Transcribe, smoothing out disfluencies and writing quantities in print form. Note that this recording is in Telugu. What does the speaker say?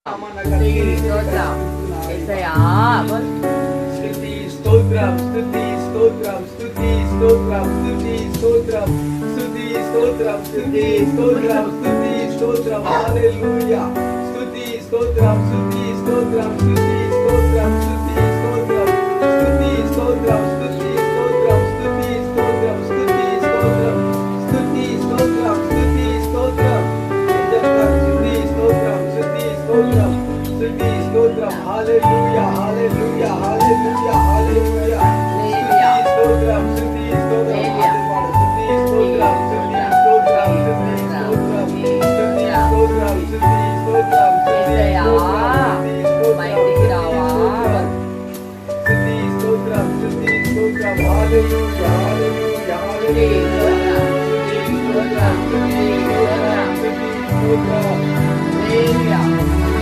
స్తోత్రం యేసయ్యా స్తుతి స్తోత్రం స్తుతి స్తోత్రం స్తుతి స్తోత్రం స్తుతి స్తోత్రం స్తుతి స్తోత్రం స్తుతి స్తోత్రం స్తుతి స్తోత్రం హల్లెలూయా స్తుతి స్తోత్రం స్తుతి స్తోత్రం స్తుతి స్తోత్రం స్తుతి స్తోత్రం స్తుతి స్తోత్రం స్తుతి స్తోత్రం స్తుతి స్తోత్రం స్తుతి స్తోత్రం స్తుతి స్తోత్రం స్తుతి స్తోత్రం స్తుతి స్తోత్రం స్తుతి స్తోత్రం స్తుతి స్తోత్రం హల్లెలూయా హల్లెలూయా హల్లెలూయా హల్లెలూయా